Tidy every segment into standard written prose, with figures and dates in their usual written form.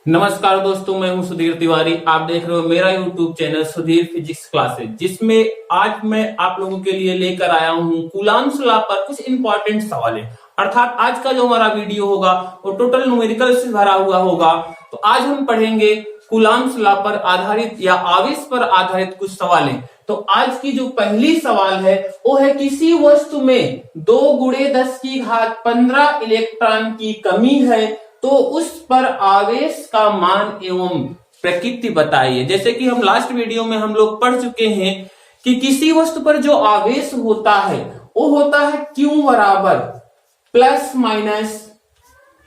नमस्कार दोस्तों, मैं हूं सुधीर तिवारी। आप देख रहे हो मेरा YouTube channel Sudhir physics classes, जिसमें आज मैं आप लोगों के लिए लेकर आया हूं कूलॉम्स लॉ पर कुछ इंपॉर्टेंट सवाल। अर्थात आज का जो हमारा वीडियो होगा वो टोटल न्यूमेरिकल से भरा हुआ होगा। तो आज हम पढ़ेंगे कूलॉम्स लॉ पर आधारित या आवेश पर आधारित कुछ सवाल। तो आज की जो पहली सवाल है वो है, किसी वस्तु में 2 × 10⁻15 इलेक्ट्रॉन की कमी है तो उस पर आवेश का मान एवं प्रकृति बताइए। जैसे कि हम लास्ट वीडियो में हम लोग पढ़ चुके हैं कि किसी वस्तु पर जो आवेश होता है वो होता है Q बराबर प्लस माइनस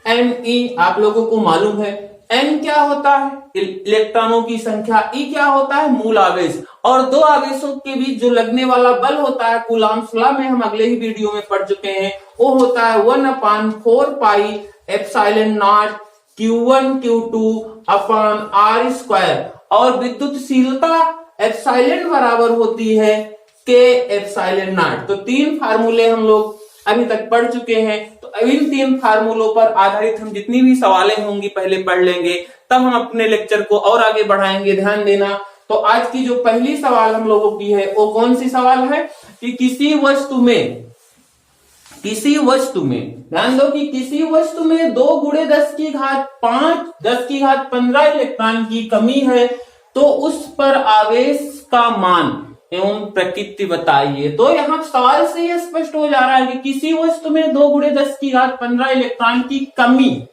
ME। आप लोगों को मालूम है M क्या होता है, इलेक्ट्रॉनों की संख्या, E क्या होता है, मूल आवेश। और दो आवेशों के बीच जो लगने वाला बल होता है कूलॉम्स लॉ में हम अगले ही वीडियो में पढ़ चुके हैं, वो होता है 1/4 pi epsilon not Q1 Q2 upon R²। और विद्युतशीलता एप्सिलॉन बराबर होती है K एप्सिलॉन नॉट। तो 3 फार्मूले हम लोग अभी तक पढ़ चुके हैं। तो इन 3 फार्मूलों पर आधारित हम जितनी भी सवालें होंगी पहले पढ़ लेंगे, तब हम अपने लेक्चर को और आगे बढ़ाएंगे। ध्यान देना। तो आज की जो पहली सवाल हम लोगों की है वो कौन सी सवाल है कि किसी वस्तु में ध्यान दो कि किसी वस्तु में 2 × 10⁵5 10⁻15 इलेक्ट्रॉन की कमी है तो उस पर आवेश का मान एवं प्रकृति बताइए। तो यहाँ सवाल से यह स्पष्ट हो जा रहा है कि किसी वस्तु में 2 × 10⁻15 इलेक्ट्रॉन की कमी।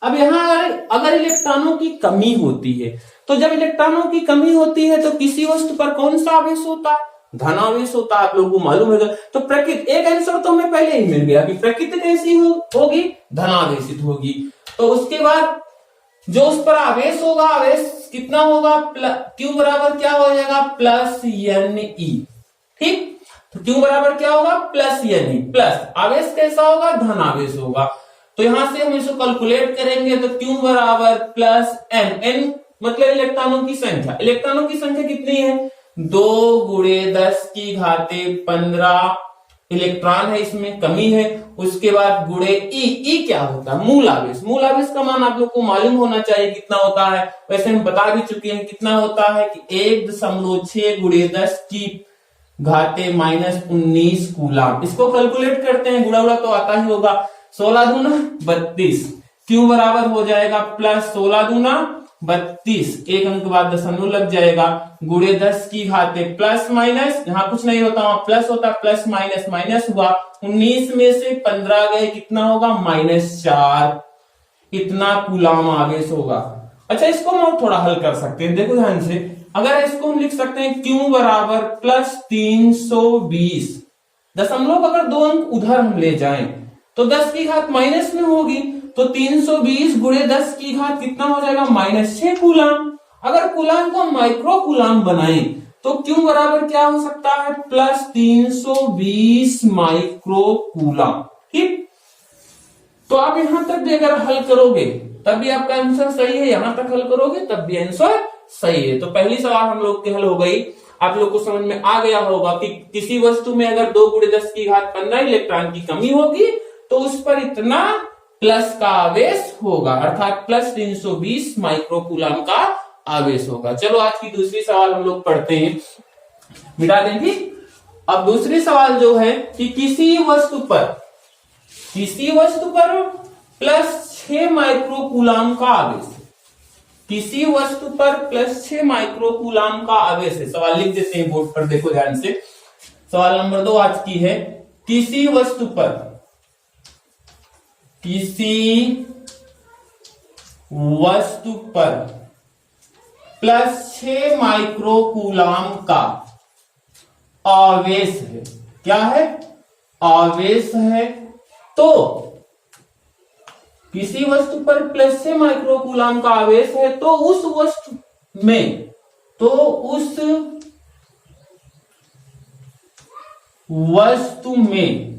अब यहाँ अगर इलेक्ट्रॉनों की कमी होती है, तो जब इलेक्ट्रॉनों की कमी होती है तो किसी वस्तु पर कौन सा आवेश होता है, धनावेश होता है। आप लोगों को मालूम है। तो प्रकृति, एक आंसर तो हमें पहले ही मिल गया कि प्रकृति कैसी होगी, धनावेशित होगी। तो उसके बाद जो उस पर आवेश होगा, आवेश कितना होगा, Q बराबर क्या हो जाएगा, प्लस Ne। ठीक, तो Q बराबर क्या होगा, प्लस Ne। प्लस आवेश कैसा होगा, धनावेश होगा। तो यहां से हम इसको कैलकुलेट करेंगे तो Q बराबर प्लस N मतलब इलेक्ट्रॉनों की संख्या। इलेक्ट्रॉनों की संख्या कितनी है, 2 × 10⁻15 इलेक्ट्रॉन है, इसमें कमी है। उसके बाद गुणे ई क्या होता है, मूल आवेश। मूल आवेश का मान आप लोग को मालूम होना चाहिए कितना होता है। वैसे हम बता भी चुके हैं कितना होता है कि 1.6 × 10⁻−19 कूलम। इसको कैलकुलेट करते हैं, गुणा उड़ा तो आता ही होगा। 16 दूना 32, क्यू बराबर हो जाएगा प्लस 16 दूना 32, एक अंक के बाद दशमलव लग जाएगा, गुणे 10⁻, प्लस माइनस, यहाँ कुछ नहीं होता वहां प्लस होता, प्लस माइनस माइनस हुआ, 19 में से 15 गए, कितना होगा, -4। इतना कूलम आवेश होगा। अच्छा, इसको हम थोड़ा हल कर सकते हैं, देखो ध्यान से। अगर इसको हम लिख सकते हैं Q बराबर प्लस 320, दशमलव अगर 2 अंक उधर हम ले जाएं तो 10⁻, माइनस में होगी, तो 320 × 10⁻, कितना हो जाएगा, -6 कूलम। अगर कूलम को माइक्रो कूलम बनाए तो Q बराबर क्या हो सकता है, प्लस 320 माइक्रो कूलम। ठीक, तो आप यहां तक भी अगर हल करोगे तब भी आपका आंसर सही है, यहां तक हल करोगे तब भी आंसर सही है। तो पहली सवाल हम लोग की हल हो गई। आप लोग को समझ में आ गया होगा कि किसी वस्तु में अगर 2 × 10⁻15 इलेक्ट्रॉन की कमी होगी तो उस पर इतना प्लस का आवेश होगा, अर्थात प्लस 320 माइक्रो कूलम का आवेश होगा। चलो आज की दूसरी सवाल हम लोग पढ़ते हैं, मिटा दें। ठीक, अब दूसरी सवाल जो है कि किसी वस्तु पर +6 माइक्रो कूलम का आवेश, किसी वस्तु पर +6 माइक्रो कूलम का आवेश है। सवाल लिख देते हैं बोर्ड पर, देखो ध्यान से। सवाल नंबर 2 आज की है, किसी वस्तु पर +6 माइक्रो कूलम का आवेश है। क्या है, आवेश है। तो किसी वस्तु पर +6 माइक्रो कूलम का आवेश है तो उस वस्तु में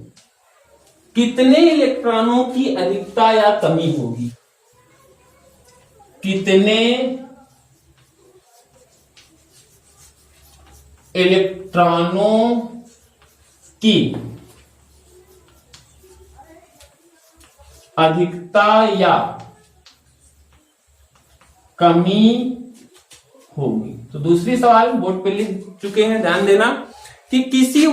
कितने इलेक्ट्रॉनों की अधिकता या कमी होगी, कितने इलेक्ट्रॉनों की अधिकता या कमी होगी। तो दूसरी सवाल बोर्ड पे लिख चुके हैं, ध्यान देना कि किसी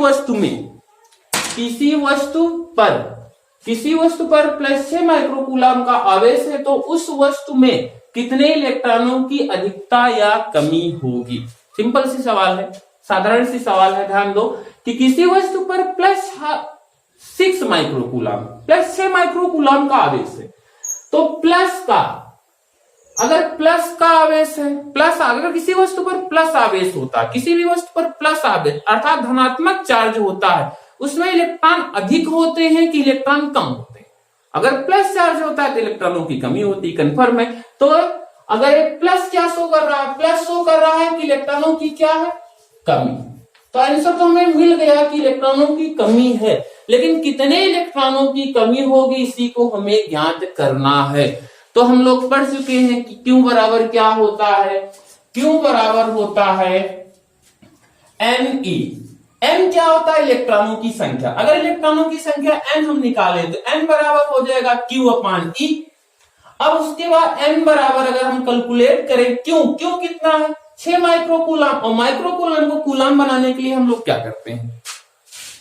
वस्तु पर प्लस 6 माइक्रोकूलम का आवेश है तो उस वस्तु में कितने इलेक्ट्रॉनों की अधिकता या कमी होगी। सिंपल सी सवाल है, साधारण सी सवाल है। ध्यान दो कि किसी वस्तु पर प्लस 6 माइक्रोकूलम का आवेश है तो अगर प्लस का आवेश है, अगर किसी वस्तु पर प्लस आवेश होता है, किसी भी वस्तु पर प्लस आवेश अर्थात धनात्मक चार्ज होता है, उसमें इलेक्ट्रॉन अधिक होते हैं कि इलेक्ट्रॉन कम होते हैं। अगर प्लस चार्ज होता है तो इलेक्ट्रॉनों की कमी होती है, कंफर्म है। तो अगर ये प्लस क्या शो कर रहा है, प्लस शो कर रहा है कि इलेक्ट्रॉनों की क्या है, कमी। तो आंसर तो हमें मिल गया कि इलेक्ट्रॉनों की कमी है, लेकिन कितने इलेक्ट्रॉनों की कमी होगी इसी को हमें ज्ञात करना है। तो हम लोग पढ़ चुके हैं कि Q बराबर क्या होता है, Q बराबर होता है Ne। M क्या होता है, इलेक्ट्रॉनों की संख्या। अगर इलेक्ट्रॉनों की संख्या n हम निकालें तो n बराबर हो जाएगा Q/E। अब उसके बाद n बराबर अगर हम कैलकुलेट करें Q कितना है, 6 माइक्रोकूलम, और माइक्रोकूलम को कूलम बनाने के लिए हम लोग क्या करते हैं,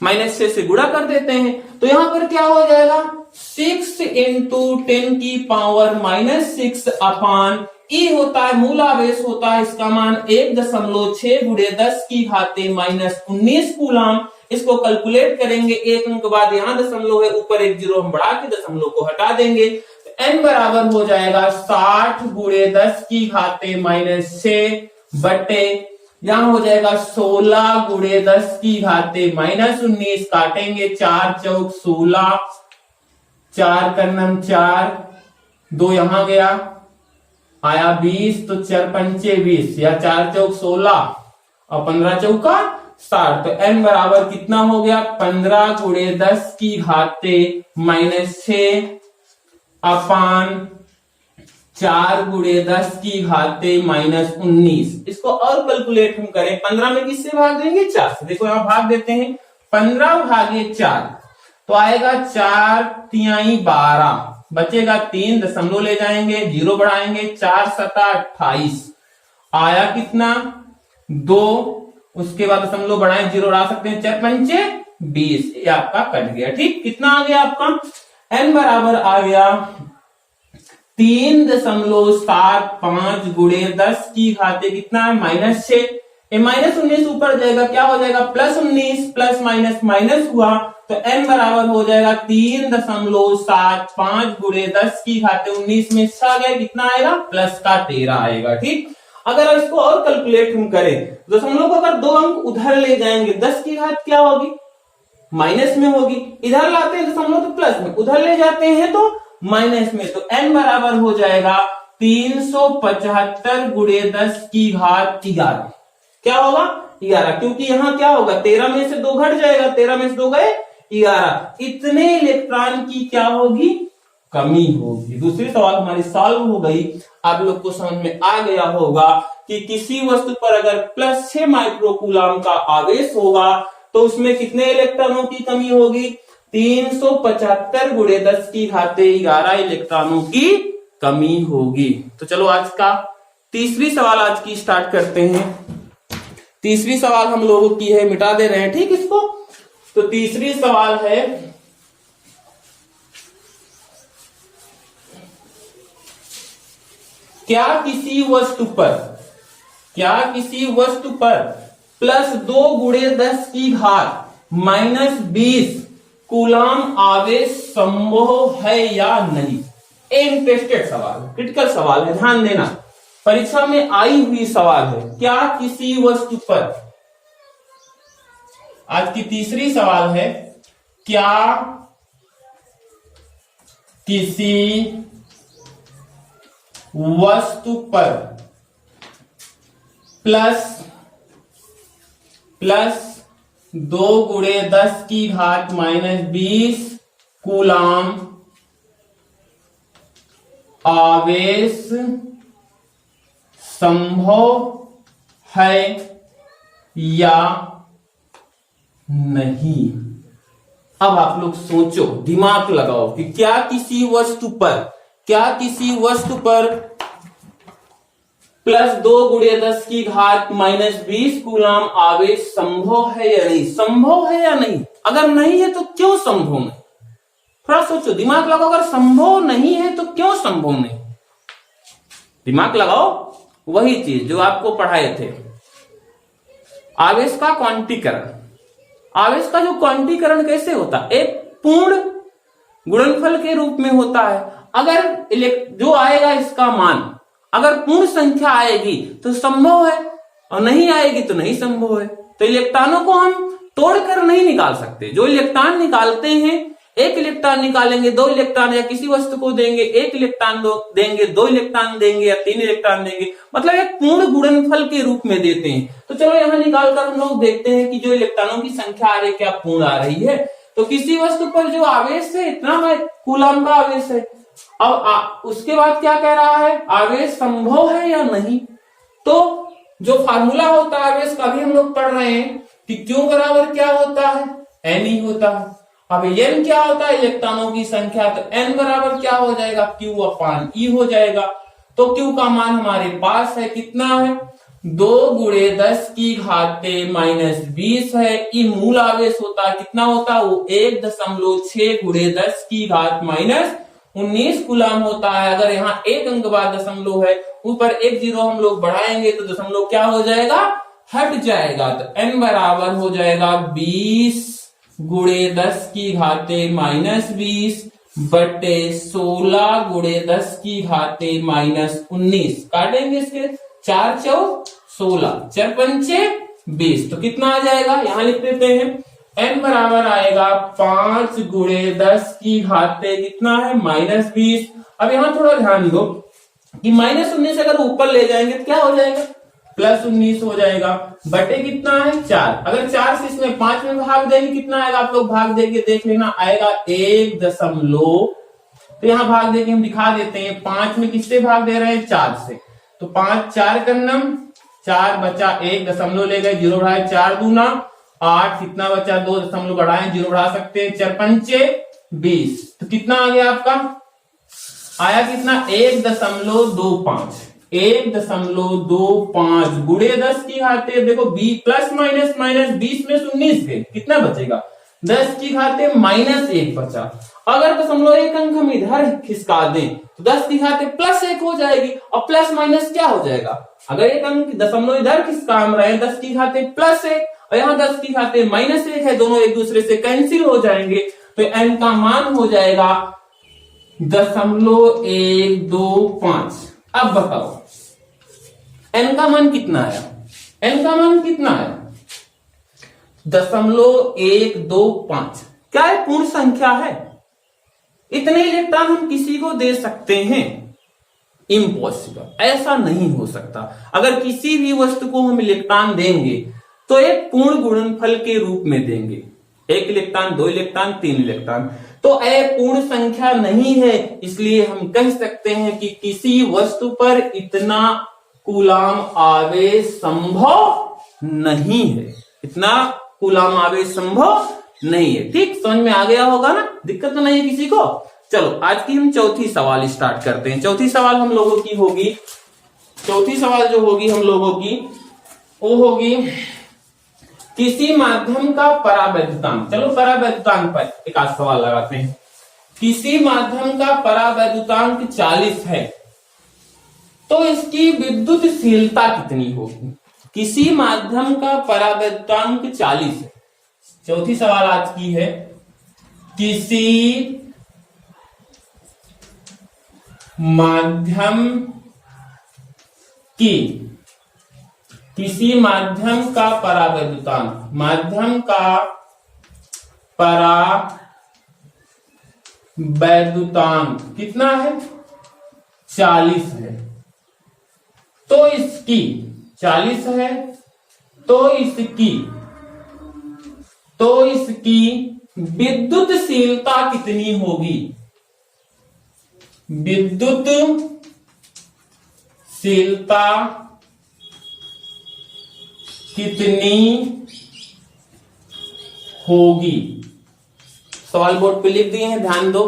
-6 से गुणा कर देते हैं। तो यहां पर क्या हो जाएगा, 6 × 10⁻⁻6 E होता है, मूल आवेश होता है, इसका मान 1.6 × 10⁻⁻19 कूलम। इसको कैलकुलेट करेंगे, एक अंक बाद यहाँ दशमलव है, ऊपर एक जीरो हम बढ़ा के दशमलव को हटा देंगे। तो n बराबर हो जाएगा 60 × 10⁻6 बटे यहां हो जाएगा 16 × 10⁻⁻19 काटेंगे, 4 चौक 16, 4 कर्नम 4, 2 यहां गया, आया 20, तो 4 पंचे 20 या 4 चौक 16 और 15 चौका 60। तो n बराबर कितना हो गया, 15 × 10⁻⁻6 अपान 4 × 10⁻⁻19। इसको और कैलकुलेट हम करें, 15 में किससे भाग देंगे, 4 से। देखो यहां भाग देते हैं, 15/4 तो आएगा 4 तिहाई 12, बचेगा 3, दशमलव ले जाएंगे, जीरो बढ़ाएंगे, 4 7 28, आया कितना 2, उसके बाद दशमलव बढ़ाएं, जीरो बढ़ा सकते हैं, 4 पंचे 20, ये आपका कट गया। ठीक, कितना आ गया आपका, n बराबर आ गया 3.75 × 10⁻⁻, कितना है, -6। ये -19 ऊपर जाएगा, क्या हो जाएगा, +19, प्लस माइनस माइनस हुआ, तो n बराबर हो जाएगा 3.75 × 10⁻19 में 6 गए, कितना आएगा, +13 आएगा। ठीक, अगर इसको और कैलकुलेट हम करें, दशमलव को अगर 2 अंक उधर ले जाएंगे, 10 की घात क्या होगी, माइनस में होगी, इधर लाते हैं दशमलव तो प्लस में, उधर ले जाते हैं तो माइनस में। तो n बराबर हो जाएगा 375 × 10⁻11, क्या होगा, 11, क्योंकि यहां क्या होगा, 13 में से 2 घट जाएगा, 13 में से 2 गए 11, इतने इलेक्ट्रॉन की क्या होगी, कमी होगी। दूसरी सवाल हमारी सॉल्व हो गई। आप लोग को समझ में आ गया होगा कि किसी वस्तु पर अगर +6 माइक्रोकूलम का आवेश होगा तो उसमें कितने इलेक्ट्रॉनों की कमी होगी, 375 × 10⁻11 इलेक्ट्रॉनों की कमी होगी। तो चलो आज का तीसरी सवाल आज की स्टार्ट करते हैं। तीसरी सवाल हम लोगों की है, मिटा दे रहे हैं ठीक इसको। तो तीसरी सवाल है, क्या किसी वस्तु पर +2 × 10⁻⁻20 कूलम आवेश संभव है या नहीं। इंटरेस्टेड सवाल, क्रिटिकल सवाल है, ध्यान देना, परीक्षा में आई हुई सवाल है। क्या किसी वस्तु पर, आज की तीसरी सवाल है, क्या किसी वस्तु पर +2 × 10⁻⁻20 कूलम आवेश संभव है या नहीं। अब आप लोग सोचो, दिमाग लगाओ कि क्या किसी वस्तु पर प्लस 2 गुणे 10 की घात माइनस 20 कूलाम आवेश संभव है या नहीं? संभव है या नहीं? अगर नहीं है तो क्यों संभव नहीं? थोड़ा सोचो, दिमाग लगाओ। अगर संभव नहीं है तो क्यों संभव नहीं? दिमाग लगाओ। वही चीज जो आपको पढ़ाए थे, आवेश का क्वांटीकरण। आवेश का जो क्वांटीकरण कैसे होता है? एक पूर्ण गुणनफल के रूप में होता है। अगर जो आएगा इसका मान अगर पूर्ण संख्या आएगी तो संभव है, और नहीं आएगी तो नहीं संभव है। तो इलेक्ट्रॉनों को हम तोड़कर नहीं निकाल सकते। जो इलेक्ट्रॉन निकालते हैं, एक इलेक्ट्रॉन निकालेंगे, 2 इलेक्ट्रॉन, या किसी वस्तु को देंगे 1 इलेक्ट्रॉन देंगे, 2 इलेक्ट्रॉन देंगे, या 3 इलेक्ट्रॉन देंगे, मतलब एक पूर्ण गुणनफल के रूप में देते हैं। तो चलो यहां निकालकर हम लोग देखते हैं कि जो इलेक्ट्रॉनों की संख्या आ रही है क्या पूर्ण आ रही है। तो किसी वस्तु पर जो आवेश है इतना है, कूलाम का आवेश है। अब उसके बाद क्या कह रहा है? आवेश संभव है या नहीं। तो जो फार्मूला होता है आवेश का, भी हम लोग पढ़ रहे हैं कि क्यू बराबर क्या होता है? एन ही होता है। अब एन क्या होता है? इलेक्ट्रॉनों की संख्या। तो एन बराबर क्या हो जाएगा? क्यू अपान ई हो जाएगा। तो क्यू का मान हमारे पास है, कितना है? 2 गुणे 10 की घाते माइनस 20 है। ई मूल आवेश होता है, कितना होता है वो? 1.6 गुणे 10 की घात माइनस 19 कूलाम होता है। अगर यहाँ एक अंक बाद दशमलव है, ऊपर एक जीरो हम लोग बढ़ाएंगे तो दशमलव क्या हो जाएगा? हट जाएगा। तो एन बराबर हो जाएगा 20 गुणे 10 की घाते माइनस 20 बटे 16 गुणे 10 की घाते माइनस 19। काटेंगे इसके 4 चौक 16, 4 पंचे 20। तो कितना आ जाएगा? यहां लिख देते हैं, n बराबर आएगा 5 गुणे 10 की घाते कितना है? माइनस 20। अब यहां थोड़ा ध्यान दो कि माइनस 19 अगर ऊपर ले जाएंगे तो क्या हो जाएगा? प्लस 19 हो जाएगा। बटे कितना है? 4। अगर 4 से इसमें 5 में भाग देंगे कितना आएगा? आप लोग भाग देके देख लेना, आएगा 1 तो यहां भाग देके हम दिखा देते हैं। 5 में किससे भाग दे रहे हैं? 4 से। तो 5 4 कन्नम 4 बचा 1 दशमलव ले गए, 0 बढ़ाए, 4 दूना 8, कितना बचा? 2 दशमलव बढ़ाए, 0 बढ़ा सकते हैं, 4 पंचे 20। तो कितना आ गया आपका? आया कितना? 1.25। 1.25 गुणे 10 की घाते, देखो प्लस माइनस माइनस 20 में 19 गए, कितना बचेगा? 10 की घाते माइनस 1 बचा। अगर दशमलव एक अंक हम इधर खिसका दें तो 10 की घाते प्लस 1 हो जाएगी, और प्लस माइनस क्या हो जाएगा? अगर एक अंक दशमलव इधर खिसका रहे, 10 की घाते प्लस 1 और यहाँ 10 की घाते माइनस 1 है, दोनों एक दूसरे से कैंसिल हो जाएंगे। तो एन का मान हो जाएगा 0.125। अब बताओ एन का मान कितना आया? एन का मान कितना आया? 0.125। क्या है? पूर्ण संख्या है। इतने इलेक्ट्रॉन हम किसी को दे सकते हैं? इम्पॉसिबल, ऐसा नहीं हो सकता। अगर किसी भी वस्तु को हम इलेक्ट्रॉन देंगे तो एक पूर्ण गुणनफल के रूप में देंगे। 1 इलेक्ट्रॉन, 2 इलेक्ट्रॉन, 3 इलेक्ट्रॉन। तो पूर्ण संख्या नहीं है, इसलिए हम कह सकते हैं कि किसी वस्तु पर इतना कूलाम आवेश संभव नहीं है। इतना कूलाम आवेश संभव नहीं है। ठीक, समझ में आ गया होगा ना? दिक्कत तो नहीं है किसी को? चलो आज की हम चौथी सवाल स्टार्ट करते हैं। चौथी सवाल हम लोगों की होगी, चौथी सवाल जो होगी हम लोगों की वो होगी किसी माध्यम का परावैद्युतांक। चलो परावैद्युतांक पर एक आध सवाल लगाते हैं। किसी माध्यम का परावैद्युतांक 40 है तो इसकी विद्युतशीलता कितनी होगी? किसी माध्यम का परावैद्युतांक 40 है। चौथी सवाल आज की है, किसी माध्यम की, किसी माध्यम का परावैद्युतांक, माध्यम का परावैद्युतांक कितना है? 40 है। तो इसकी 40 है तो इसकी विद्युतशीलता कितनी होगी? विद्युतशीलता कितनी होगी? सवाल बोर्ड पे लिख दिए हैं, ध्यान दो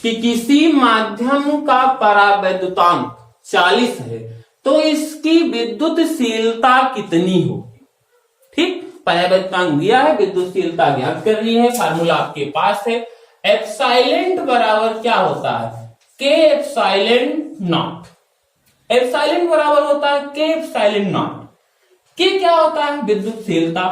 कि किसी माध्यम का परावैद्युतांक 40 है तो इसकी विद्युतशीलता कितनी होगी। ठीक, परावर्तनांक दिया है, विद्युतशीलता ज्ञात करनी है, फार्मूला आपके पास है। एप्सिलॉन बराबर क्या होता है, के एप्सिलॉन नॉट। एप्सिलॉन बराबर होता है के एप्सिलॉन नॉट। के क्या होता है, विद्युतशीलता,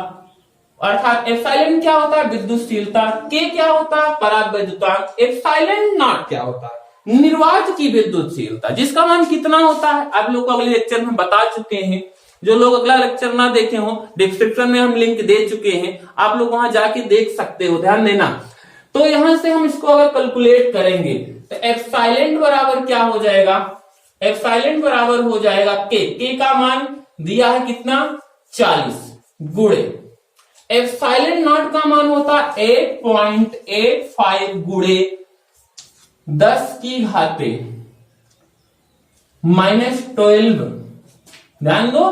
अर्थात एप्सिलॉन क्या होता है, विद्युतशीलता, के क्या होता है, परावैद्युतांक, एप्सिलॉन नॉट क्या होता है, निर्वात की विद्युतशीलता, जिसका मान कितना होता है आप लोग को अगले लेक्चर में बता चुके हैं। जो लोग अगला लेक्चर ना देखे हो, डिस्क्रिप्शन में हम लिंक दे चुके हैं, आप लोग वहां जाके देख सकते हो, ध्यान देना। तो यहां से हम इसको अगर कैलकुलेट करेंगे तो एप्सिलॉन बराबर क्या हो जाएगा, एप्सिलॉन बराबर हो जाएगा के का मान दिया है कितना 40 गुणे एप्सिलॉन नॉट का मान होता 8.85 गुणे 10 की घाते -12। ध्यान दो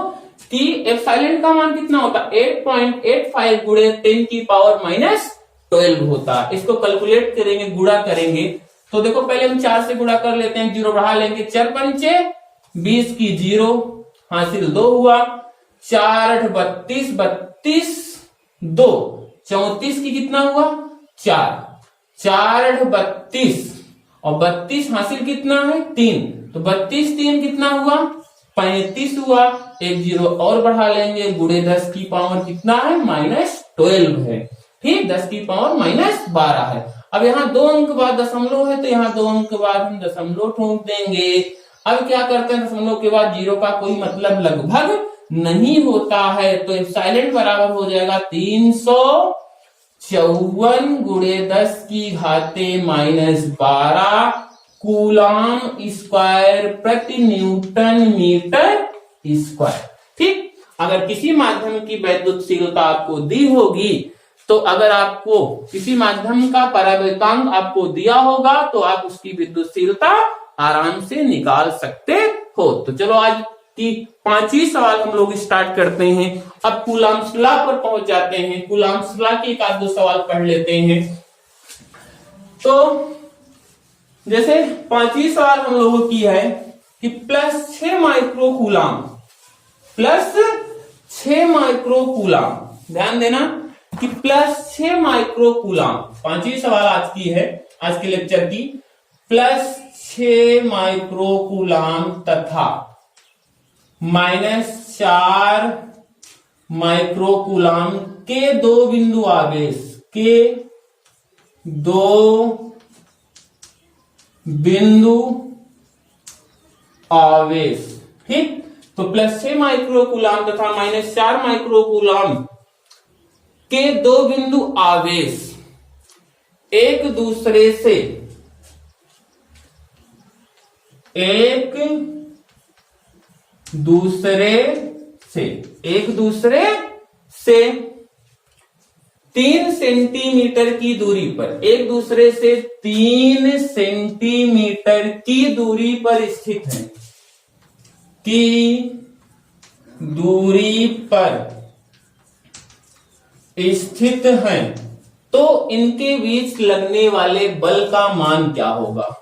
कि एप्सिलॉन का मान कितना होता है 8.85 गुणे 10 की पावर -12 होता है। इसको कैलकुलेट करेंगे, गुणा करेंगे तो देखो पहले हम 4 से गुणा कर लेते हैं, 0 बढ़ा लेंगे, 4 पंचे 20 की 0 हासिल 2 हुआ, 4 8 32 32 2 34 की कितना हुआ 4 4 8 32 और 32 हासिल कितना है 3, तो 32 3 कितना हुआ 35 हुआ, एक 0 और बढ़ा लेंगे, गुणे 10 की पावर कितना है -12 है। ठीक, 10 की पावर -12 है। अब यहाँ 2 अंक बाद दशमलव है तो यहाँ 2 अंक बाद हम दशमलव ठोक देंगे। अब क्या करते हैं, दशमलव के बाद 0 का कोई मतलब लगभग नहीं होता है, तो एप्सिलॉन बराबर हो जाएगा 354 गुणे 10 की घाते -12 कूलम स्क्वायर प्रति न्यूटन मीटर स्क्वायर। ठीक, अगर किसी माध्यम की वैद्युतशीलता आपको दी होगी, तो अगर आपको किसी माध्यम का परावैद्युतांक आपको दिया होगा तो आप उसकी विद्युतशीलता आराम से निकाल सकते हो। तो चलो आज की 5वीं सवाल हम लोग स्टार्ट करते हैं। अब कूलम्ब्स लॉ पर पहुंच जाते हैं। कूलम्ब्स लॉ के एक आध दो सवाल पढ़ लेते हैं। तो जैसे 5वीं सवाल हम लोगों की है कि +6 माइक्रो कूलम, +6 माइक्रो कूलम, ध्यान देना कि +6 माइक्रो कूलम 5वीं सवाल आज की है, आज के लेक्चर की, +6 माइक्रो कूलम तथा -4 माइक्रो कूलम के 2 बिंदु आवेश, के 2 बिंदु आवेश। ठीक, तो +6 माइक्रो कूलम तथा -4 माइक्रो कूलम के 2 बिंदु आवेश एक दूसरे से 3 सेंटीमीटर की दूरी पर, एक दूसरे से 3 सेंटीमीटर की दूरी पर स्थित है, की दूरी पर स्थित हैं, तो इनके बीच लगने वाले बल का मान क्या होगा।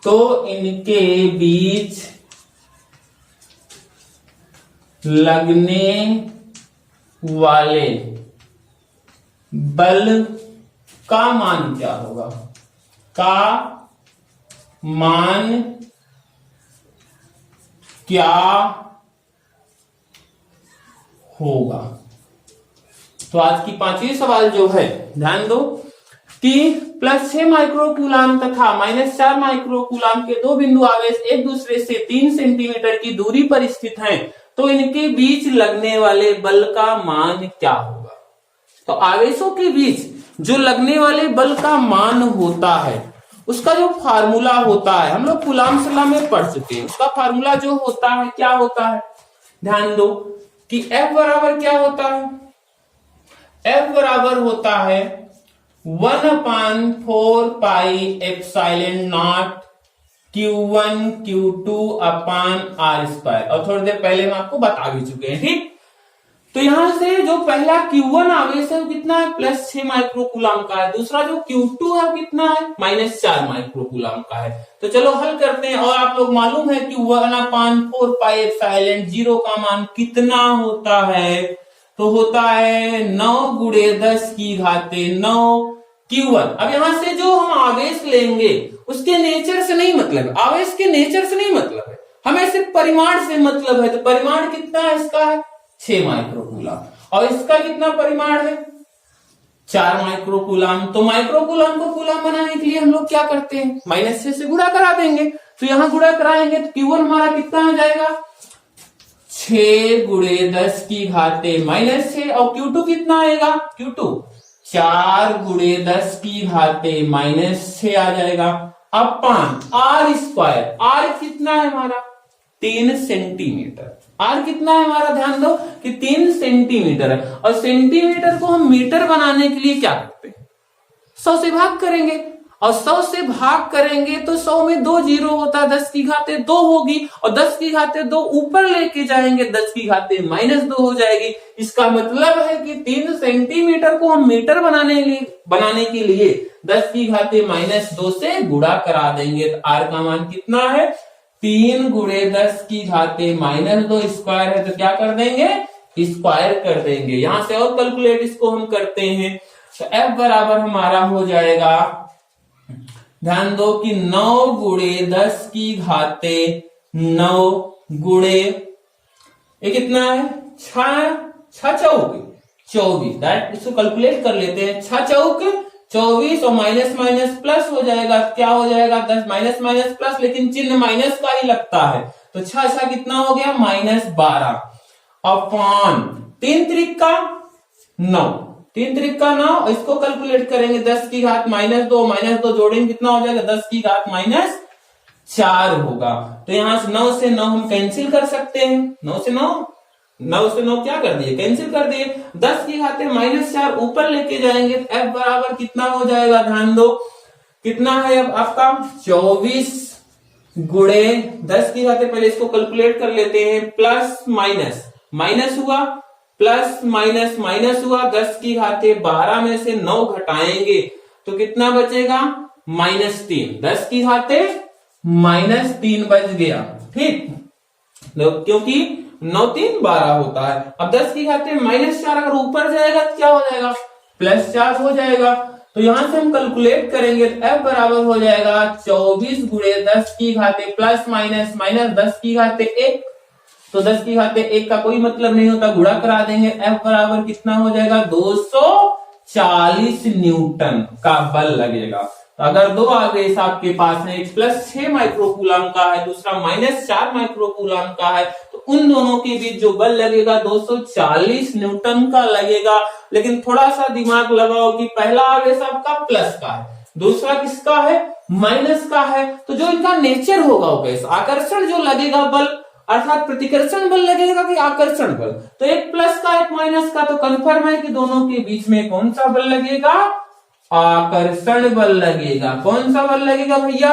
तो इनके बीच लगने वाले बल का मान क्या होगा, का मान क्या होगा। तो आज की 5वीं सवाल जो है, ध्यान दो कि +6 माइक्रो कूलम तथा -4 माइक्रो कूलम के 2 बिंदु आवेश एक दूसरे से 3 सेंटीमीटर की दूरी पर स्थित हैं, तो इनके बीच लगने वाले बल का मान क्या होगा। तो आवेशों के बीच जो लगने वाले बल का मान होता है, उसका जो फार्मूला होता है, हम लोग कूलम्ब्स लॉ में पढ़ चुके हैं, उसका फार्मूला जो होता है क्या होता है, ध्यान दो कि F बराबर क्या होता है, F बराबर होता है 1/4 pi epsilon not Q1 Q2 upon R square. और थोड़ी देर पहले हम आपको बता भी चुके हैं। ठीक, तो यहां से जो पहला Q1 आवेश है वो कितना है, +6 माइक्रोकूलम का है। दूसरा जो Q2 है वो कितना है, -4 माइक्रोकूलम का है। तो चलो हल करते हैं। और आप लोग मालूम है कि 1/4πε0 का मान कितना होता है, तो होता है 9 गुणे 10 की घाते 9 Q1। अब यहां से जो हम आवेश लेंगे उसके नेचर से नहीं मतलब है, आवेश के नेचर से नहीं मतलब है, हमें सिर्फ परिमाण से मतलब है। तो परिमाण कितना है इसका, है 6 माइक्रोकूलम, और इसका कितना परिमाण है, 4 माइक्रोकूलम। तो माइक्रोकूलम को कूलम बनाने के लिए हम लोग क्या करते हैं, -6 से गुणा करा देंगे। तो यहां गुणा कराएंगे तो Q1 हमारा कितना आ जाएगा, 6 गुणे 10 की घाते -6, और Q2 कितना आएगा, Q2 4 गुणे 10 की घाते -6 आ जाएगा, अपान R²। R कितना है हमारा, 3 सेंटीमीटर। R कितना है हमारा, ध्यान दो कि 3 सेंटीमीटर है। और सेंटीमीटर को हम मीटर बनाने के लिए क्या करते हैं, 100 से भाग करेंगे। और 100 से भाग करेंगे तो 100 में 2 जीरो होता है, 10 की घाते 2 होगी, और 10 की घाते 2 ऊपर लेके जाएंगे, 10 की घाते -2 हो जाएगी। इसका मतलब है कि 3 सेंटीमीटर को हम मीटर बनाने के लिए 10 की घाते -2 से गुणा करा देंगे। तो R का मान कितना है, 3 गुणे 10 की घाते -2 स्क्वायर है, तो क्या कर देंगे, स्क्वायर कर देंगे। यहां से और कैलकुलेट इसको हम करते हैं तो F बराबर हमारा हो जाएगा, ध्यान दो कि 9 गुणे 10 की घाते 9 गुणे ये कितना है, 6 चौक 24, दैट इसको कैलकुलेट कर लेते हैं। 6 चौक 24 और माइनस माइनस प्लस हो जाएगा, क्या हो जाएगा, 10 माइनस माइनस प्लस, लेकिन चिन्ह माइनस का ही लगता है। तो 6 कितना हो गया, -12 अपॉन 3 त्रिका 9, 3 त्रिका 9। इसको कैलकुलेट करेंगे 10 की घात -2 जोड़ेंगे कितना हो जाएगा, 10 की घात -4 होगा। तो यहां से 9 से 9 हम कैंसिल कर सकते हैं, 9 से 9 क्या कर दिए, कैंसिल कर दिए। 10 की घाते -4 ऊपर लेके जाएंगे, F बराबर कितना हो जाएगा, ध्यान दो कितना है अब आपका 24 गुणे 10 की घाते, पहले इसको कैलकुलेट कर लेते हैं, प्लस माइनस माइनस हुआ, प्लस माइनस माइनस हुआ, 10 की घाते 12 में से 9 घटाएंगे तो कितना बचेगा, -3, 10 की घाते -3 बच गया, ठीक। क्योंकि 9 3 12 होता है। अब 10 की घाते -4 अगर ऊपर जाएगा तो क्या हो जाएगा, +4 हो जाएगा। तो यहां से हम कैलकुलेट करेंगे तो F बराबर हो जाएगा 24 गुणे 10 की घाते प्लस माइनस माइनस 10 की घाते 1, तो 10 की घाते 1 का कोई मतलब नहीं होता, गुणा करा देंगे। F बराबर कितना हो जाएगा, 240 न्यूटन का बल लगेगा। तो अगर दो आवेश आपके पास है, एक +6 माइक्रोकूलम का है, दूसरा -4 माइक्रोकूलम का है, तो उन दोनों के बीच जो बल लगेगा 240 न्यूटन का लगेगा। लेकिन थोड़ा सा दिमाग लगाओ कि पहला आवेश आपका प्लस का है, दूसरा किसका है, माइनस का है। तो जो इनका नेचर होगा वो कैसा, आकर्षण जो लगेगा बल, अर्थात प्रतिकर्षण बल लगेगा कि आकर्षण बल, तो एक प्लस का एक माइनस का, तो कंफर्म है कि दोनों के बीच में कौन सा बल लगेगा, आकर्षण बल लगेगा। कौन सा बल लगेगा भैया,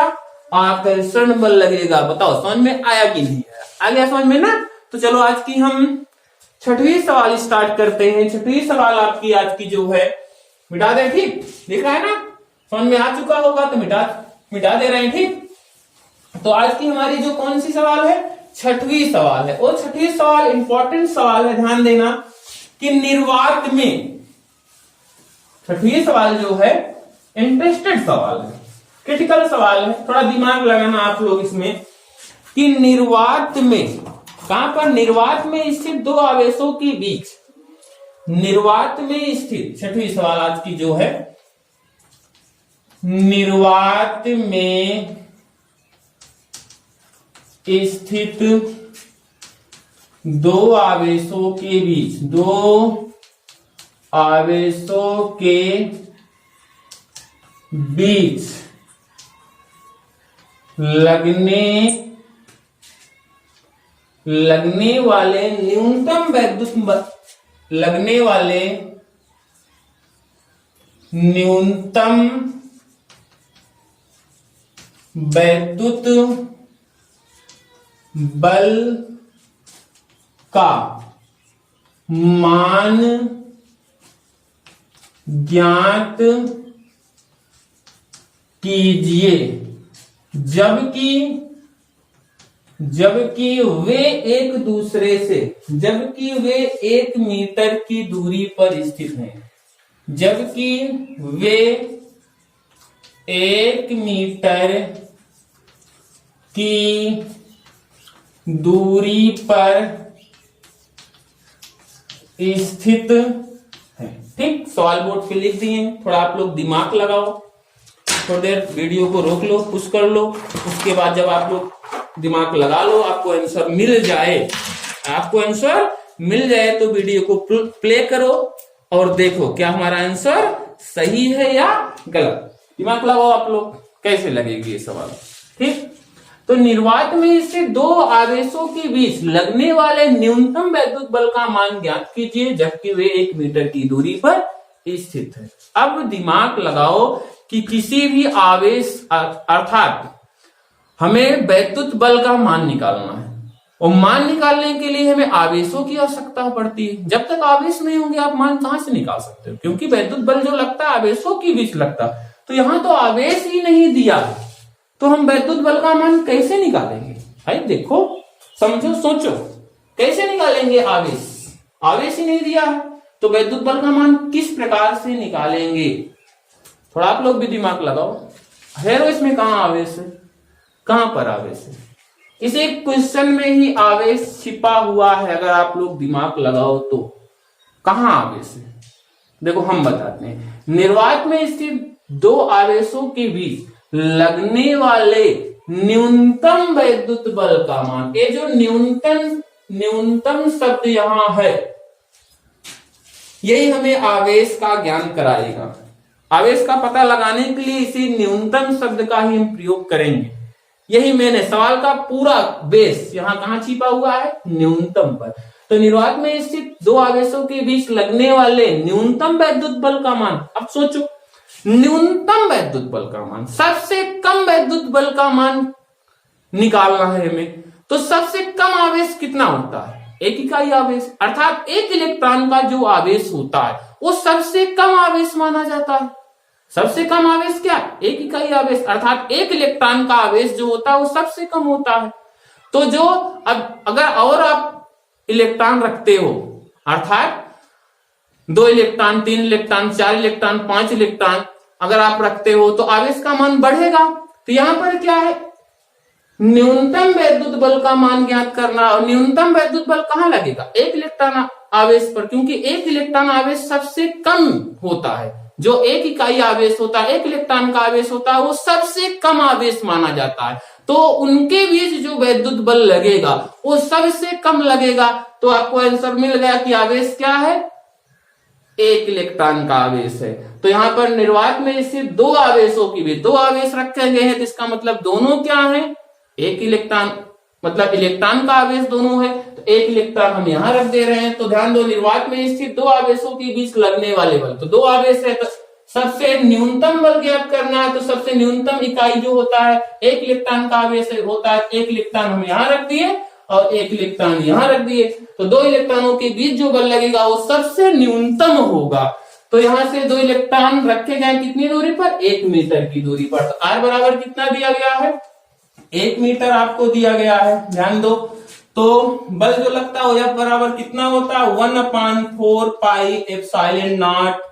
आकर्षण बल लगेगा। बताओ समझ में आया कि नहीं आया, आ गया समझ में ना। तो चलो आज की हम 6वीं सवाल स्टार्ट करते हैं। 6वीं सवाल आपकी आज की जो है मिटा दे, ठीक दिख रहा है ना, समझ में आ चुका होगा तो मिटा दे रहे हैं, ठीक। तो आज की हमारी जो कौन सी सवाल है, 6वीं सवाल है। और 6वीं सवाल इंपॉर्टेंट सवाल है, ध्यान देना कि निर्वात में, 6वीं सवाल जो है इंटरेस्टेड सवाल है, क्रिटिकल सवाल है, थोड़ा दिमाग लगाना आप लोग इसमें कि निर्वात में, कहां पर, निर्वात में स्थित दो आवेशों के बीच, निर्वात में स्थित, 6वीं सवाल आज की जो है, निर्वात में स्थित दो आवेशों के बीच, दो आवेशों के बीच लगने वाले न्यूनतम वैद्युत, लगने वाले न्यूनतम वैद्युत बल का मान ज्ञात कीजिए, जबकि वे एक दूसरे से, जबकि वे 1 मीटर की दूरी पर स्थित हैं, जबकि वे 1 मीटर की दूरी पर स्थित है। ठीक, सवाल बोर्ड पे लिख दिए। थोड़ा आप लोग दिमाग लगाओ, थोड़ी देर वीडियो को रोक लो, पुश कर लो, उसके बाद जब आप लोग दिमाग लगा लो, आपको आंसर मिल जाए, तो वीडियो को प्ले करो और देखो क्या हमारा आंसर सही है या गलत। दिमाग लगाओ आप लोग, कैसे लगेगी ये सवाल। ठीक, तो निर्वात में स्थित 2 आवेशों के बीच लगने वाले न्यूनतम वैद्युत बल का मान ज्ञात कीजिए, जबकि वे 1 मीटर की दूरी पर स्थित है। अब दिमाग लगाओ कि किसी भी आवेश, अर्थात हमें वैद्युत बल का मान निकालना है, और मान निकालने के लिए हमें आवेशों की आवश्यकता पड़ती है। जब तक आवेश नहीं होंगे आप मान कहां से निकाल सकते हो, क्योंकि वैद्युत बल जो लगता है आवेशों के बीच लगता है। तो यहां तो आवेश ही नहीं दिया, तो हम वैद्युत बल का मान कैसे निकालेंगे भाई? देखो, समझो, सोचो, कैसे निकालेंगे? आवेश ही नहीं दिया है, तो वैद्युत बल का मान किस प्रकार से निकालेंगे? थोड़ा आप लोग भी दिमाग लगाओ। है इसमें कहां आवेश है, कहां पर आवेश है? इस एक क्वेश्चन में ही आवेश छिपा हुआ है। अगर आप लोग दिमाग लगाओ तो कहां आवेश है? देखो हम बताते हैं। निर्वात में स्थित 2 आवेशों के बीच लगने वाले न्यूनतम वैद्युत बल का मान, ये जो न्यूनतम शब्द यहां है, यही हमें आवेश का ज्ञान कराएगा। आवेश का पता लगाने के लिए इसी न्यूनतम शब्द का ही हम प्रयोग करेंगे। यही मैंने सवाल का पूरा बेस यहां कहां छिपा हुआ है? न्यूनतम पर। तो निर्वात में स्थित 2 आवेशों के बीच लगने वाले न्यूनतम वैद्युत बल का मान, अब सोचो, न्यूनतम वैद्युत बल का मान, सबसे कम वैद्युत बल का मान निकालना है हमें। तो सबसे कम आवेश कितना होता है? 1 इकाई आवेश, अर्थात 1 इलेक्ट्रॉन का जो आवेश होता है वो सबसे कम आवेश माना जाता है। सबसे कम आवेश क्या? 1 इकाई आवेश, अर्थात 1 इलेक्ट्रॉन का आवेश जो होता है वो सबसे कम होता है। तो जो अब अगर और आप इलेक्ट्रॉन रखते हो, अर्थात 2 इलेक्ट्रॉन, 3 इलेक्ट्रॉन, 4 इलेक्ट्रॉन, 5 इलेक्ट्रॉन अगर आप रखते हो तो आवेश का मान बढ़ेगा। तो यहां पर क्या है? न्यूनतम वैद्युत बल का मान ज्ञात करना। और न्यूनतम वैद्युत बल कहां लगेगा? 1 इलेक्ट्रॉन आवेश पर, क्योंकि 1 इलेक्ट्रॉन आवेश सबसे कम होता है। जो 1 इकाई आवेश होता है, 1 इलेक्ट्रॉन का आवेश होता है, वो सबसे कम आवेश माना जाता है। तो उनके बीच जो वैद्युत बल लगेगा वो सबसे कम लगेगा। तो आपको आंसर मिल गया कि आवेश क्या है? 1 इलेक्ट्रॉन का आवेश है। तो यहाँ पर निर्वात में स्थित 2 आवेशों की भी 2 आवेश रखे गए हैं, तो इसका मतलब दोनों क्या है? 1 इलेक्ट्रॉन, मतलब इलेक्ट्रॉन का आवेश दोनों है। तो 1 इलेक्ट्रॉन हम यहां रख दे रहे हैं। तो ध्यान दो, निर्वात में स्थित 2 आवेशों के बीच लगने वाले बल, तो 2 आवेश है, तो सबसे न्यूनतम बल ज्ञात करना है। तो सबसे न्यूनतम इकाई जो होता है 1 इलेक्ट्रॉन का आवेश होता है। 1 इलेक्ट्रॉन हम यहां रख दिए और 1 इलेक्ट्रॉन यहां रख दिए। तो 2 इलेक्ट्रॉनों के बीच जो बल लगेगा वो सबसे न्यूनतम होगा। तो यहां से 2 इलेक्ट्रॉन रखे गए कितनी दूरी पर? 1 मीटर की दूरी पर। तो R बराबर कितना दिया गया है? 1 मीटर आपको दिया गया है। ध्यान दो, तो बल जो लगता है F बराबर कितना होता है? 1/4 pi epsilon not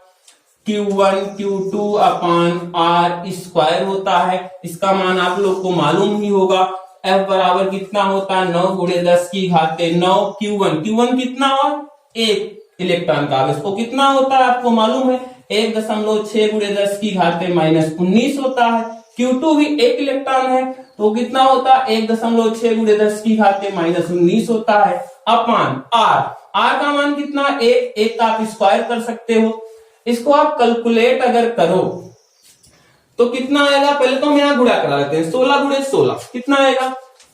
Q1 Q2 upon R square होता है। इसका मान आप लोग को मालूम ही होगा। F बराबर कितना होता है? 9 × 10 की घाते 9 Q1 कितना हुआ? 1 इलेक्ट्रॉन का आवेश को कितना होता है आपको मालूम है? 1.6 × 10 की घाते -19 होता है। Q2 भी 1 इलेक्ट्रॉन है, तो कितना होता है? 1.6 × 10 की घाते -19 होता है अपान R का मान कितना? 1 का आप स्क्वायर कर सकते हो। इसको आप कैलकुलेट अगर करो तो कितना आएगा? पहले तो हम यहाँ गुणा करा लेते हैं। 16 × 16 कितना आएगा?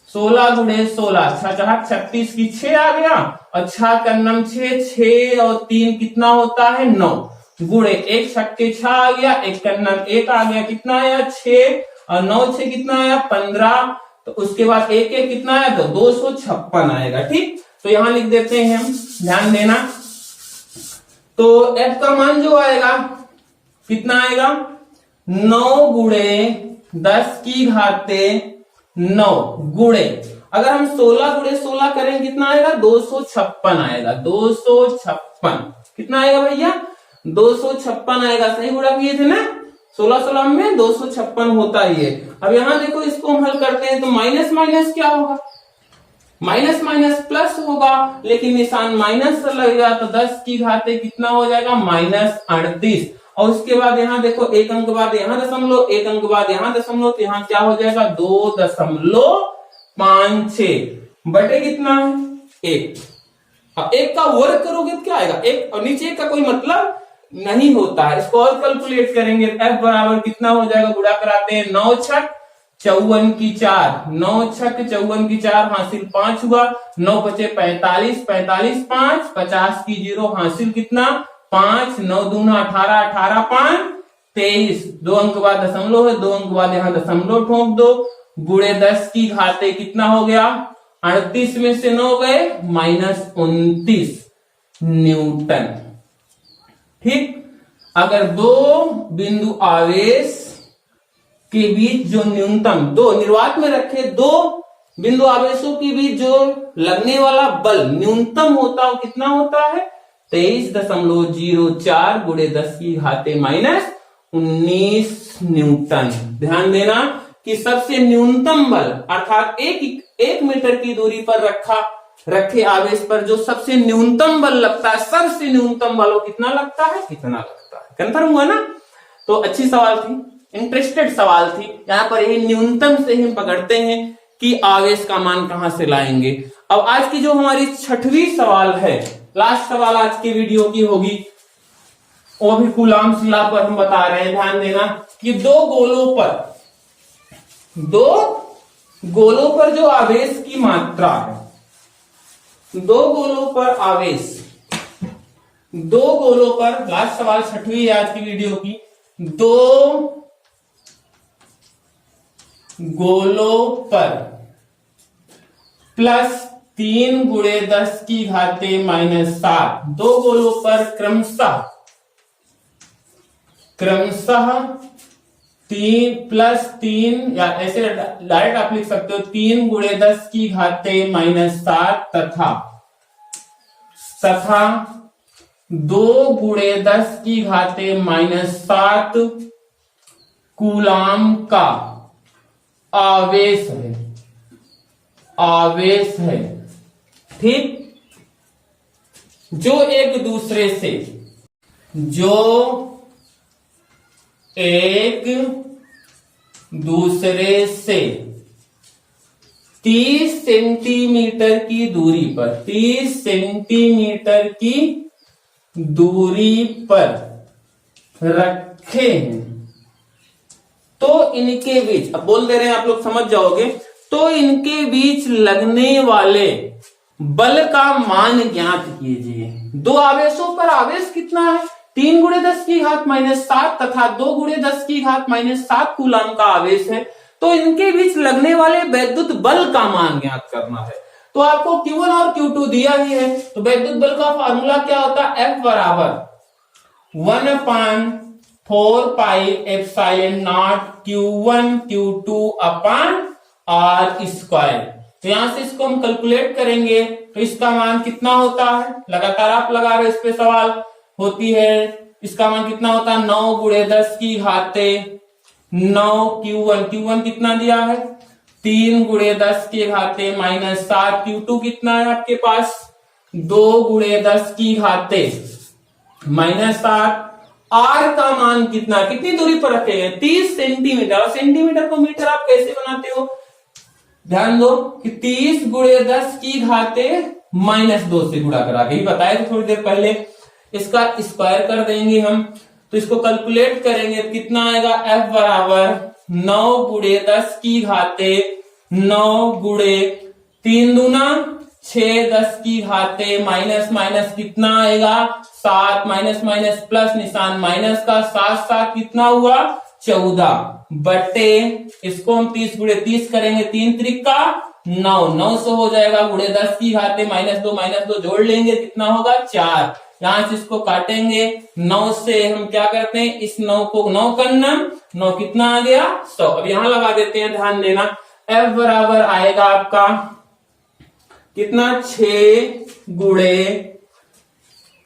16 × 16 6 36 की 6 आ गया, और 6 का 9 6 और 3 कितना होता है? 9 गुणे 1 6 6 आ गया, 1 का 9 1 आ गया, कितना आया? 6 और 9 6 कितना आया? 15। तो उसके बाद 1 1 कितना आया? तो 256 आएगा। ठीक, तो यहां लिख देते हैं हम, ध्यान देना। तो f का मान जो आएगा कितना आएगा, 9 गुणे 10 की घाते 9 गुणे, अगर हम 16 गुणे 16 करें कितना आएगा, 256 आएगा। 256 कितना आएगा भैया, 256 आएगा। सही गुणा किए थे ना, 16 16 में 256 होता ही है। अब यहां देखो, इसको हम हल करते हैं तो माइनस माइनस क्या होगा, माइनस माइनस प्लस होगा, लेकिन निशान माइनस लगेगा तो 10 की घाते कितना हो जाएगा, -38। और उसके बाद यहाँ देखो, एक अंक बाद यहाँ दशमलव, एक अंक बाद यहाँ दशमलव, तो यहाँ क्या हो जाएगा, 2.56 बटे कितना है, 1। अब 1 का वर्ग करोगे तो क्या आएगा, 1 और नीचे 1 का कोई मतलब नहीं होता है। इसको और कैलकुलेट करेंगे, f बराबर कितना हो जाएगा, गुणा कराते हैं, 9 छक 54 की 4, 9 छक 54 की 4 हासिल 5 हुआ, 9 बचे 45, 45 5, 50 की 0 हासिल कितना 5, 9 दूना 18, 18 5 23, 2 अंक बाद दशमलव है, 2 अंक बाद यहाँ दशमलव ठोक दो, गुणे 10 की घाते कितना हो गया, 38 में से 9 गए -29 न्यूटन। ठीक, अगर दो बिंदु आवेश के बीच जो न्यूनतम, दो निर्वात में रखे दो बिंदु आवेशों के बीच जो लगने वाला बल न्यूनतम होता है, कितना होता है, 23.04 गुणे 10 की घाते -19 न्यूटन। ध्यान देना कि सबसे न्यूनतम बल अर्थात एक मीटर की दूरी पर रखे आवेश पर जो सबसे न्यूनतम बल लगता है, सबसे न्यूनतम बल कितना लगता है, कितना लगता है, कंफर्म हुआ ना। तो अच्छी सवाल थी, इंटरेस्टेड सवाल थी। यहाँ पर यही न्यूनतम से ही पकड़ते हैं कि आवेश का मान कहां से लाएंगे। अब आज की जो हमारी 6वीं सवाल है, लास्ट सवाल आज की वीडियो की होगी, वो भी कूलाम्स लॉ पर हम बता रहे हैं। ध्यान देना कि दो गोलों पर जो आवेश की मात्रा है, दो गोलों पर, लास्ट सवाल 6वीं आज की वीडियो की, दो गोलों पर प्लस 3 गुणे 10 की घाते -7, दो गोलों पर क्रमशः 3 प्लस 3, या ऐसे डायरेक्ट आप लिख सकते हो 3 गुणे 10 की घाते -7 तथा 2 गुणे 10 की घाते -7 कूलाम का आवेश है। ठीक, जो एक दूसरे से 30 सेंटीमीटर की दूरी पर, 30 सेंटीमीटर की दूरी पर रखे हैं, तो इनके बीच, अब बोल दे रहे हैं आप लोग समझ जाओगे, तो इनके बीच लगने वाले बल का मान ज्ञात कीजिए। दो आवेशों पर आवेश कितना है, 3 गुणे 10 की घात -7 तथा 2 गुणे 10 की घात -7 कूलाम का आवेश है, तो इनके बीच लगने वाले वैद्युत बल का मान ज्ञात करना है। तो आपको Q1 और Q2 दिया ही है, तो वैद्युत बल का फार्मूला क्या होता है, F बराबर 1/4 pi epsilon not Q1 Q2 upon R square. तो यहां से इसको हम कैलकुलेट करेंगे तो इसका मान कितना होता है, लगातार आप लगा रहे, इस पे सवाल होती है, इसका मान कितना होता है, 9 गुणे 10 की घाते 9 Q1 कितना दिया है, 3 गुणे 10 की घाते -7, Q2 कितना है आपके पास, 2 गुणे 10 की घाते -7, R का मान कितना, कितनी दूरी पर रखे हैं, 30 सेंटीमीटर। और सेंटीमीटर को मीटर आप कैसे बनाते हो, ध्यान दो कि 30 गुणे 10 की घाते -2 से गुणा करा के ही बताया था थोड़ी देर पहले, इसका स्क्वायर कर देंगे हम, तो इसको कैलकुलेट करेंगे कितना आएगा, F बराबर 9 गुणे 10 की घाते 9 गुणे 3 दूना 6, 10 की घाते माइनस कितना आएगा 7, माइनस प्लस निशान माइनस का, 7 7 कितना हुआ 14 बटे, इसको हम 30 गुणे 30 करेंगे, 3 त्रिका 9 900 हो जाएगा, गुणे 10 की घाते -2 जोड़ लेंगे कितना होगा 4, यहां से इसको काटेंगे। 9 से हम क्या करते हैं, इस 9 को 9 करना, 9 कितना आ गया 100। अब यहां लगा देते हैं, ध्यान देना। F बराबर आएगा आपका कितना 6 गुणे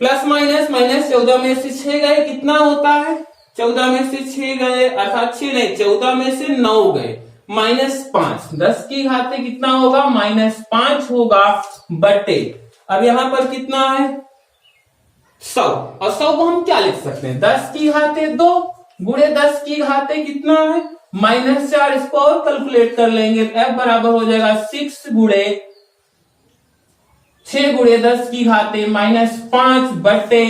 प्लस माइनस 14 में से 6 गए, कितना होता है 14 में से 6 गए, अर्थात 6 नहीं 14 में से 9 गए, -5, 10 की घाते कितना होगा -5 होगा बटे। अब यहां पर कितना है 100, और 100 को हम क्या लिख सकते हैं, 10 की घाते 2 गुणे 10 की घाते कितना है -4। इसको और कैलकुलेट कर लेंगे। F बराबर हो जाएगा 6 गुणे 10 की घाते -5 बटे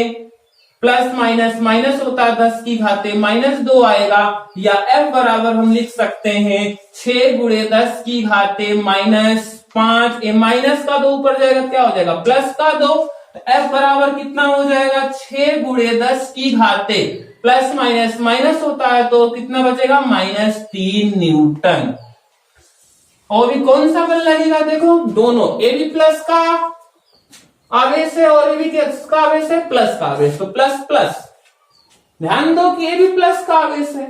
प्लस माइनस माइनस होता है 10 की घाते -2 आएगा, या F बराबर हम लिख सकते हैं 6 गुणे 10 की घाते -5। ये माइनस का 2 ऊपर जाएगा, क्या हो जाएगा प्लस का 2। F बराबर कितना हो जाएगा 6 गुणे 10 की घाते प्लस माइनस माइनस होता है तो कितना बचेगा -3 न्यूटन। और भी कौन सा बल लगेगा, देखो दोनों ए बी प्लस का आवेश है और ए बी का आवेश है, प्लस का आवेश, तो प्लस प्लस। ध्यान दो कि ए बी प्लस का आवेश है,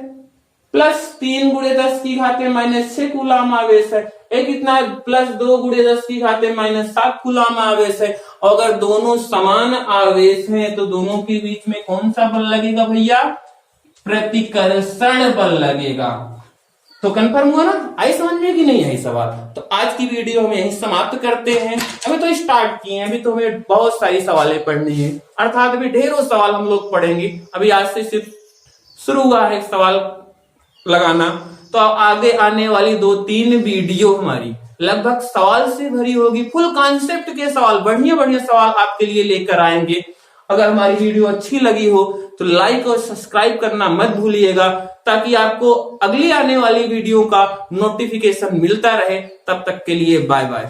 प्लस 3 गुणे 10 की घाते -6 कूलाम आवेश है। ये कितना है +2 गुणे 10 की घाते -7 कूलाम आवेश है। अगर दोनों समान आवेश हैं तो दोनों के बीच में कौन सा बल लगेगा भैया, प्रतिकर्षण बल लगेगा। तो कंफर्म हुआ ना, आई समझ में कि नहीं आई सवाल। तो आज की वीडियो हम यहीं समाप्त करते हैं। अभी तो स्टार्ट किए हैं, अभी तो हमें बहुत सारी सवालें पढ़नी है, अर्थात अभी ढेरों सवाल हम लोग पढ़ेंगे। अभी आज से सिर्फ शुरू हुआ है सवाल लगाना, तो आगे आने वाली 2-3 वीडियो हमारी लगभग सवाल से भरी होगी। फुल कॉन्सेप्ट के सवाल, बढ़िया बढ़िया सवाल आपके लिए लेकर आएंगे। अगर हमारी वीडियो अच्छी लगी हो तो लाइक और सब्सक्राइब करना मत भूलिएगा, ताकि आपको अगली आने वाली वीडियो का नोटिफिकेशन मिलता रहे। तब तक के लिए बाय बाय।